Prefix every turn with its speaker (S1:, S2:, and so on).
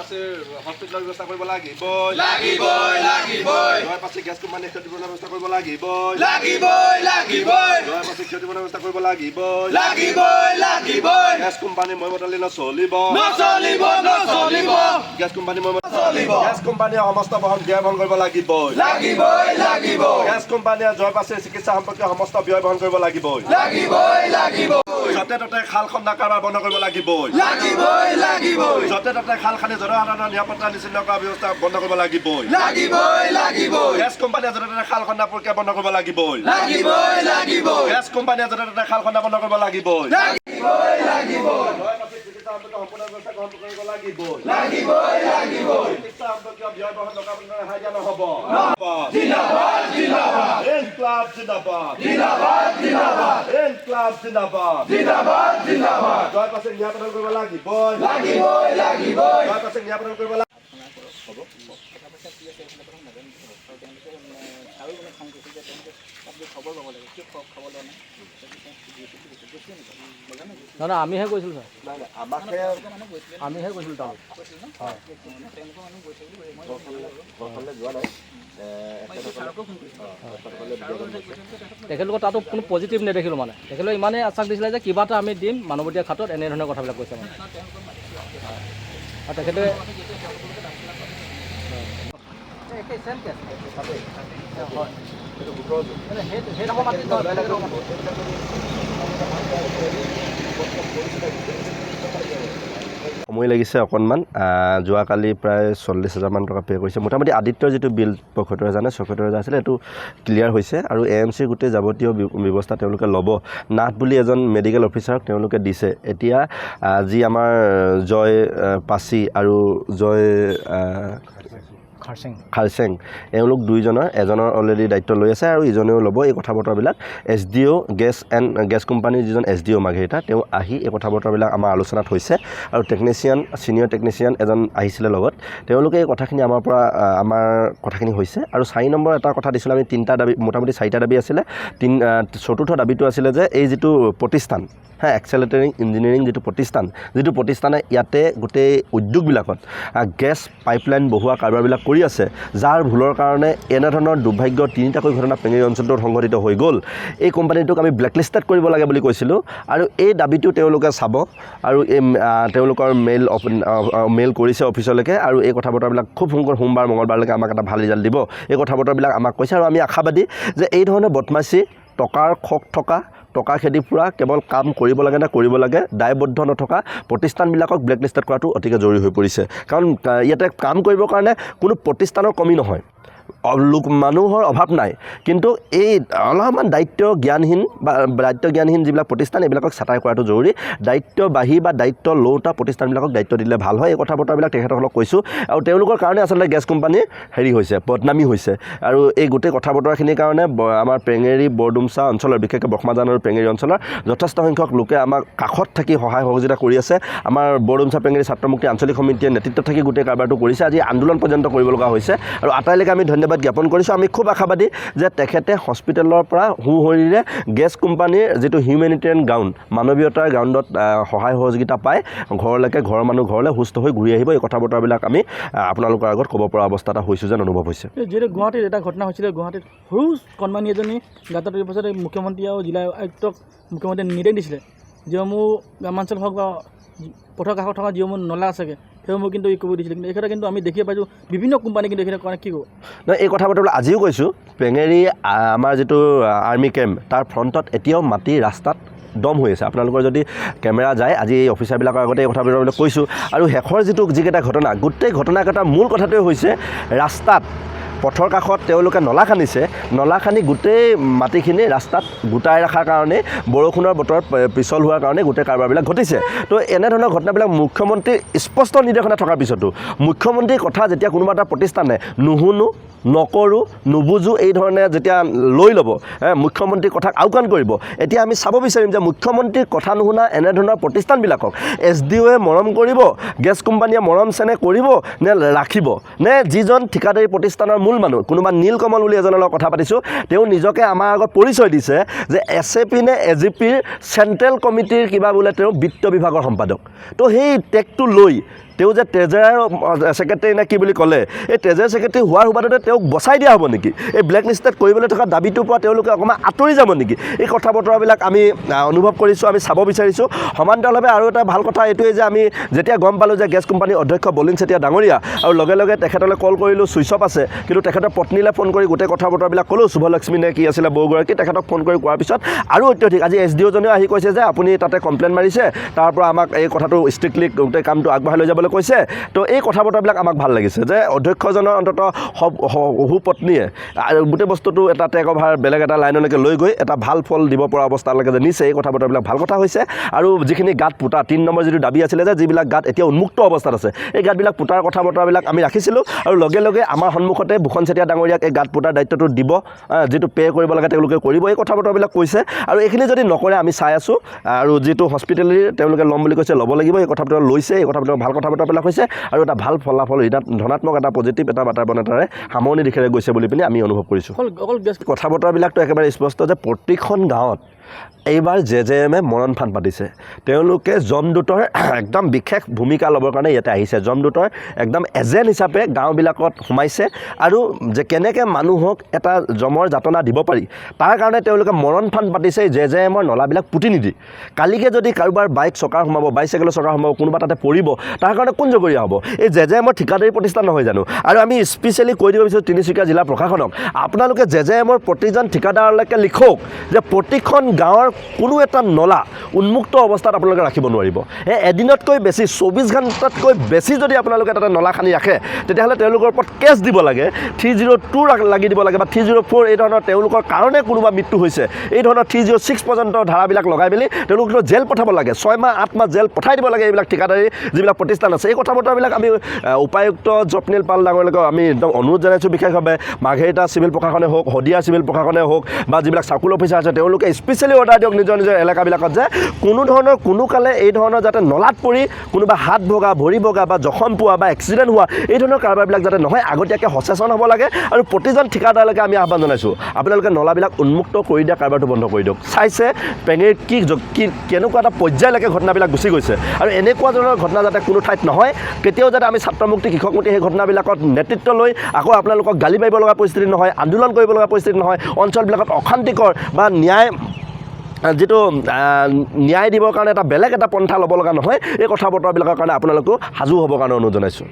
S1: জয়পাচীৰ হস্পিটেলৰ ব্যৱস্থা কৰিব লাগিবই জয়পাচী গেছ কোম্পানীয়ে ক্ষতিপূৰণৰ ব্যৱস্থা কৰিব লাগিবই জয়পাচী ক্ষতিপূৰণৰ ব্যৱস্থা কৰিব লাগিবই গেছ কোম্পানী মইমতালি নচলিব গেছ কোম্পানী গেছ কোম্পানীয়ে সমস্ত ব্যয় বহন কৰিব লাগিবই গেছ কোম্পানীয়ে জয়পাচীৰ চিকিৎসা সম্পৰ্কীয় সমস্ত ব্যয় বহন কৰিব লাগিবই য'তে ত'তে খাল খন্দা কাৰবাৰ বন্ধ কৰিব লাগিবই য'তে ত'তে খাল খান্দি জনসাধাৰণৰ নিৰাপত্তা নিশ্চিত কৰাৰ ব্যৱস্থা বন্ধ কৰিব লাগিবই গেছ কোম্পানীয়ে য'তে ত'তে খাল খন্দা প্ৰক্ৰিয়া বন্ধ কৰিব লাগিবই গেছ কোম্পানীয়ে য'তে ত'তে খাল খন্দা বন্ধ কৰিব লাগিবই সম্পূৰ্ণ ব্যৱস্থা গ্ৰহণ কৰিব লাগিবই চিকিৎসা সম্পৰ্কীয় ব্যয় বহন টকা ৰেহাই দিয়া নহ'ব ইনকলাব জিন্দাবাদ ইনকলাব জিন্দাবাদ জয়পাচীক ন্যায় প্ৰদান কৰিব লাগিবই জয়পাচীক ন্যায় প্ৰদান কৰিব
S2: না আমিহে কৈছিলোঁ ছাৰ আমিহে কৈছিলোঁ তাৰ তেখেতলোকৰ তাতো কোনো পজিটিভ নেদেখিলোঁ মানে তেখেতলোকে ইমানেই আশ্বাস দিছিলে যে কিবা এটা আমি দিম মানৱীয় খাতত এনেধৰণৰ কথাবিলাক কৈছে মানে আৰু তেখেতে
S1: সময় লাগিছে অকণমান যোৱাকালি প্ৰায় 40,000 মান টকা পে' কৰিছে মোটামুটি আদিত্যৰ যিটো বিল 75,000 আছিলে এইটো ক্লিয়াৰ হৈছে আৰু AMCৰ গোটেই যাৱতীয় ব্যৱস্থা তেওঁলোকে ল'ব নাথ বুলি এজন মেডিকেল অফিচাৰক তেওঁলোকে দিছে এতিয়া যি আমাৰ জয় পাচি আৰু জয় খাৰচেং এওঁলোক দুইজনৰ এজনৰ অলৰেডি দায়িত্ব লৈ আছে আৰু ইজনেও ল'ব এই কথা বতৰাবিলাক SDO গেছ কোম্পানীৰ যিজন SDO মাৰ্ঘেৰিটা তেওঁ আহি এই কথা বতৰাবিলাক আমাৰ আলোচনাত হৈছে আৰু ছিনিয়ৰ টেকনিচিয়ান এজন আহিছিলে লগত তেওঁলোকে এই কথাখিনি আমাৰ পৰা আমাৰ কথাখিনি হৈছে আৰু 4 নম্বৰ এটা কথা দিছিলোঁ আমি 3টা দাবী মোটামুটি 4টা দাবী আছিলে চতুৰ্থ দাবীটো আছিলে যে এই যিটো প্ৰতিষ্ঠান এক্সেলেৰেটিং ইঞ্জিনিয়াৰিং যিটো প্ৰতিষ্ঠানে ইয়াতে গোটেই উদ্যোগবিলাকত গেছ পাইপলাইন বহুৱা কাৰবাৰবিলাক কৰি আছে যাৰ ভুলৰ কাৰণে এনেধৰণৰ দুৰ্ভাগ্য 3টাকৈ ঘটনা পেঙেৰি অঞ্চলটোত সংঘটিত হৈ গ'ল এই কোম্পানীটোক আমি ব্লেকলিষ্টেড কৰিব লাগে বুলি কৈছিলোঁ আৰু এই দাবীটো তেওঁলোকে চাব আৰু তেওঁলোকৰ মেইল কৰিছে অফিচলৈকে আৰু এই কথা বতৰাবিলাক খুব সোমবাৰ মঙলবাৰলৈকে আমাক এটা ভাল ৰিজাল্ট দিব এই কথা বতৰাবিলাক আমাক কৈছে আৰু আমি আশাবাদী যে এই ধৰণৰ বদমাচি টকাৰ খক থকা টকা খেদি ফুৰা কেৱল কাম কৰিব লাগে দায়বদ্ধ নথকা প্ৰতিষ্ঠানবিলাকক ব্লেকলিষ্টেড কৰাটো অতিকে জৰুৰী হৈ পৰিছে কাৰণ ইয়াতে কাম কৰিবৰ কাৰণে কোনো প্ৰতিষ্ঠানৰ কমি নহয় মানুহৰ অভাৱ নাই কিন্তু এই অলপমান দায়িত্ব জ্ঞানহীন যিবিলাক প্ৰতিষ্ঠান এইবিলাকক ছাটাই কৰাটো জৰুৰী দায়িত্ববাহী বা দায়িত্ব লওঁতা প্ৰতিষ্ঠানবিলাকক দায়িত্ব দিলে ভাল হয় এই কথা বতৰাবিলাক তেখেতসকলক কৈছোঁ আৰু তেওঁলোকৰ কাৰণে আচলতে গেছ কোম্পানীৰ হৈছে বদনামী হৈছে আৰু এই গোটেই কথা বতৰাখিনিৰ কাৰণে আমাৰ পেঙেৰি বৰডুমচা অঞ্চলৰ বিশেষকৈ ব্ৰহ্মাজান আৰু পেঙেৰি অঞ্চলৰ যথেষ্ট সংখ্যক লোকে আমাক কাষত থাকি সহায় সহযোগিতা কৰি আছে আমাৰ বৰডুমচা পেঙেৰি ছাত্ৰ মুক্তি আঞ্চলিক সমিতিয়ে নেতৃত্বত থাকি গোটেই কাৰবাৰটো কৰিছে আজি আন্দোলন পৰ্যন্ত কৰিব লগা হৈছে আৰু আটাইলৈকে আমি ধন্যবাদ জ্ঞাপন কৰিছোঁ আমি খুব আশাবাদী যে তেখেতে হস্পিটেলৰ পৰা সুশৰীৰে গেছ কোম্পানীৰ যিটো হিউমেনিটেৰিয়ান গ্ৰাউণ্ড মানৱীয়তাৰ গ্ৰাউণ্ডত সহায় সহযোগিতা পাই ঘৰৰ মানুহ ঘৰলৈ সুস্থ হৈ ঘূৰি আহিব এই কথা বতৰাবিলাক আমি আপোনালোকৰ আগত ক'ব পৰা অৱস্থা এটা হৈছোঁ যেন অনুভৱ হৈছে
S2: যিহেতু গুৱাহাটীত এটা ঘটনা হৈছিলে গুৱাহাটীত সৰু কণমানি এজনী গাঁতত পাছত মুখ্যমন্ত্ৰী আৰু জিলা আয়ুক্তক মুখ্যমন্ত্ৰীয়ে নিৰ্দেশ দিছিলে যিসমূহ গ্ৰামাঞ্চল হওক বা পথৰ কাষত থকা যিসমূহ নলা আছেগৈ সেইসমূহ কিন্তু কৰিব দিছিলে কিন্তু এইক্ষেত্ৰত কিন্তু আমি দেখিয়ে পাইছোঁ বিভিন্ন কোম্পানী কিন্তু এইখিনি কাৰণে কি ক'ব
S1: নহয় এই কথা বতৰা আজিও কৈছোঁ পেঙেৰি আমাৰ যিটো আৰ্মি কেম্প তাৰ ফ্ৰণ্টত এতিয়াও মাটি ৰাস্তাত দম হৈ আছে আপোনালোকৰ যদি কেমেৰা যায় আজি এই অফিচাৰবিলাকৰ আগতে এই কথা বতৰাবিলাক কৈছোঁ আৰু শেষৰ যিকেইটা ঘটনা গোটেই ঘটনাকেইটাৰ মূল কথাটোৱে হৈছে ৰাস্তাত পথৰ কাষত তেওঁলোকে নলা খান্দিছে নলা খান্দি গোটেই মাটিখিনি ৰাস্তাত গোটাই ৰখাৰ কাৰণে বৰষুণৰ বতৰত পিছল হোৱাৰ কাৰণে গোটেই কাৰবাৰবিলাক ঘটিছে তো এনেধৰণৰ ঘটনাবিলাক মুখ্যমন্ত্ৰীৰ স্পষ্ট নিৰ্দেশনা থকাৰ পিছতো মুখ্যমন্ত্ৰীৰ কথা যেতিয়া কোনোবা এটা প্ৰতিষ্ঠানে নুশুনো নকৰোঁ নুবুজো এই ধৰণে যেতিয়া লৈ ল'ব মুখ্যমন্ত্ৰীৰ কথাক আওকাণ কৰিব এতিয়া আমি চাব বিচাৰিম যে মুখ্যমন্ত্ৰীৰ কথা নুশুনা এনেধৰণৰ প্ৰতিষ্ঠানবিলাকক SDOয়ে মৰম কৰিব গেছ কোম্পানীয়ে মৰম চেনেহ কৰিব নে ৰাখিব নে যিজন ঠিকাদাৰী প্ৰতিষ্ঠানৰ মূল মানুহ কোনোবা নীলকমল বুলি এজনৰ লগত কথা পাতিছোঁ তেওঁ নিজকে আমাৰ আগত পৰিচয় দিছে যে SAP নে AGPৰ চেণ্ট্ৰেল কমিটিৰ কিবা বোলে তেওঁ বিত্ত বিভাগৰ সম্পাদক তো সেই টেগটো লৈ তেওঁ যে ট্ৰেজাৰাৰ ছেক্ৰেটাৰী নে কি বুলি ক'লে, এই ট্ৰেজাৰী ছেক্ৰেটাৰী হোৱাৰ সুবাদতে তেওঁক বচাই দিয়া হ'ব নেকি? এই ব্লেক লিষ্টেড কৰিবলৈ থকা দাবীটোৰ পৰা তেওঁলোকে অকণমান আঁতৰি যাব নেকি? এই কথা বতৰাবিলাক আমি অনুভৱ কৰিছোঁ, আমি চাব বিচাৰিছোঁ। সমান্তৰালভাৱে আৰু এটা ভাল কথা এইটোৱে যে আমি যেতিয়া গম পালোঁ যে গেছ কোম্পানীৰ অধ্যক্ষ বলিন চেতিয়া ডাঙৰীয়া, আৰু লগে লগে তেখেতলৈ কল কৰিলোঁ, ছুইচ অফ আছে, কিন্তু তেখেতৰ পত্নীলৈ ফোন কৰি গোটেই কথা বতৰাবিলাক ক'লোঁ। শুভলক্ষ্মী নে কি আছিলে বৌগৰাকী, তেখেতক ফোন কৰি কোৱাৰ পিছত আৰু অত্যধিক আজি SDO জনেও আহি কৈছে যে আপুনি তাতে কমপ্লেইন মাৰিছে, তাৰ পৰা আমাক এই কথাটো ষ্ট্ৰিক্টলি গোটেই কামটো আগবঢ়াই লৈ যাবলৈ কৈছে। তো এই কথা বতৰাবিলাক আমাক ভাল লাগিছে যে অধ্যক্ষজনৰ অন্ততঃ শহু পত্নীয়ে গোটেই বস্তুটো এটা টেক অভাৰ বেলেগ এটা লাইনলৈকে লৈ গৈ এটা ভাল ফল দিব পৰা অৱস্থালৈকে যে নিছে, এই কথা বতৰাবিলাক ভাল কথা হৈছে। আৰু যিখিনি গাঁত পোতা 3 নম্বৰ যিটো দাবী আছিলে যে যিবিলাক গাঁত এতিয়া উন্মুক্ত অৱস্থাত আছে, এই গাঁতবিলাক পোতাৰ কথা বতৰাবিলাক আমি ৰাখিছিলোঁ। আৰু লগে লগে আমাৰ সন্মুখতে ভূষণ চেতিয়া ডাঙৰীয়াক এই গাঁত পোতাৰ দায়িত্বটো দিব, যিটো পে' কৰিব লাগে তেওঁলোকে কৰিব, এই কথা বতৰাবিলাক কৈছে। আৰু এইখিনি যদি নকৰে আমি চাই আছোঁ, আৰু যিটো হস্পিটেলিটি তেওঁলোকে ল'ম বুলি কৈছে ল'ব লাগিব, এই কথা বতৰা লৈছে, এই কথা বতৰা ভাল কথা বতৰাবিলাক হৈছে আৰু এটা ভাল ফলাফল ধনাত্মক এটা পজিটিভ এটা বাতাবৰণ এটাৰে সামৰণি দিশেৰে গৈছে বুলি পিনি আমি অনুভৱ কৰিছোঁ।
S2: অকল গেছ
S1: কথা বতৰাবিলাকতো একেবাৰে স্পষ্ট যে প্ৰতিখন গাঁৱত এইবাৰ JJMে মৰণ ফান পাতিছে। তেওঁলোকে যমদূতৰ একদম বিশেষ ভূমিকা ল'বৰ কাৰণে ইয়াতে আহিছে। যমদূতৰ একদম এজেণ্ট হিচাপে গাঁওবিলাকত সোমাইছে আৰু যে কেনেকৈ মানুহক এটা যমৰ যাতনা দিব পাৰি তাৰ কাৰণে তেওঁলোকে মৰণ ফান পাতিছে JJMৰ নলাবিলাক পুতি নিদি। কালিকৈ যদি কাৰোবাৰ বাইক চকাৰ সোমাব, বাইচাইকেলৰ চকাৰ সোমাব, কোনোবা তাতে পৰিব, তাৰ কাৰণে কোন জগৰীয়া হ'ব? এই JJMৰ ঠিকাদাৰী প্ৰতিষ্ঠান নহয় জানো? আৰু আমি স্পেচিয়েলি কৈ দিব বিচাৰোঁ তিনিচুকীয়া জিলা প্ৰশাসনক, আপোনালোকে JJMৰ প্ৰতিজন ঠিকাদাৰলৈকে লিখক যে প্ৰতিখন গাঁৱৰ কোনো এটা নলা উন্মুক্ত অৱস্থাত আপোনালোকে ৰাখিব নোৱাৰিব। এদিনতকৈ বেছি 24 ঘণ্টাতকৈ বেছি যদি আপোনালোকে তাতে নলা খানি ৰাখে, তেতিয়াহ'লে তেওঁলোকৰ ওপৰত কেছ দিব লাগে, 302 লাগি দিব লাগে বা 304, এই ধৰণৰ তেওঁলোকৰ কাৰণে কোনোবা মৃত্যু হৈছে, এই ধৰণৰ 306 পৰ্যন্ত ধাৰাবিলাক লগাই মেলি তেওঁলোকক জেল পঠাব লাগে, 6 মাহ 8 মাহ জেল পঠাই দিব লাগে এইবিলাক ঠিকাদাৰী যিবিলাক প্ৰতিষ্ঠান আছে। এই কথা বতৰাবিলাক আমি উপায়ুক্ত জপনিল পাল ডাঙৰীয়ালৈকে আমি একদম অনুৰোধ জনাইছোঁ। বিশেষভাৱে মাৰ্ঘেৰিটা চিভিল প্ৰশাসনে হওক, শদিয়া চিভিল প্ৰশাসনে হওক বা যিবিলাক চাৰ্কুল অফিচাৰ আছে, তেওঁলোকে স্পেচিয়েলি অৰ্ডাৰ দিয়ক নিজৰ নিজৰ এলেকাবিলাকত যে কোনো ধৰণৰ কোনো কালে এই ধৰণৰ যাতে নলাত পৰি কোনোবা হাত ভগা, ভৰি ভগা বা জখম পোৱা বা এক্সিডেণ্ট হোৱা এই ধৰণৰ কাৰবাৰবিলাক যাতে নহয়, আগতীয়াকৈ সচেতন হ'ব লাগে। আৰু প্ৰতিজন ঠিকাদাৰলৈকে আমি আহ্বান জনাইছোঁ, আপোনালোকে নলাবিলাক উন্মুক্ত কৰি দিয়া কাৰবাৰটো বন্ধ কৰি দিয়ক। চাইছে পেঙেৰ কেনেকুৱা এটা পৰ্যায়লৈকে ঘটনাবিলাক গুচি গৈছে, আৰু এনেকুৱা ধৰণৰ ঘটনা যাতে কোনো ঠাইত নহয়। কেতিয়াও যাতে আমি ছাত্ৰমুক্তি শিক্ষকমুক্তি সেই ঘটনাবিলাকত নেতৃত্ব লৈ আকৌ আপোনালোকক গালি পাৰিব লগা পৰিস্থিতি নহয়, আন্দোলন কৰিব লগা পৰিস্থিতি নহয়, অঞ্চলবিলাকত অশান্তিকৰ বা যিটো ন্যায় দিবৰ কাৰণে এটা বেলেগ এটা পন্থা ল'ব লগা নহয়। এই কথা বতৰাবিলাকৰ কাৰণে আপোনালোকেও সাজু হ'বৰ কাৰণে অনুৰোধ জনাইছোঁ।